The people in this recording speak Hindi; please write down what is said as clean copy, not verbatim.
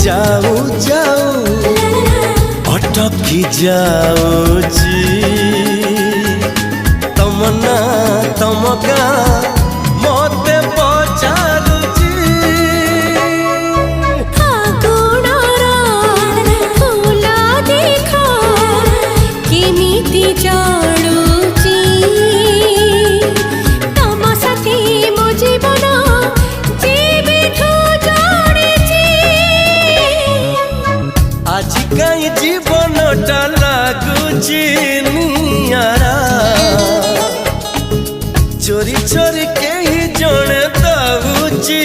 जाऊ जाऊ अटकी जाऊची तमना तमका मते पचारुची फूला देखा केमिति जाणुची तम साथी मो जीवन जीविठू जोड़ीची आज कहीं जीवन टा लागुची नियारा चोरी चोरी के ही जने दउची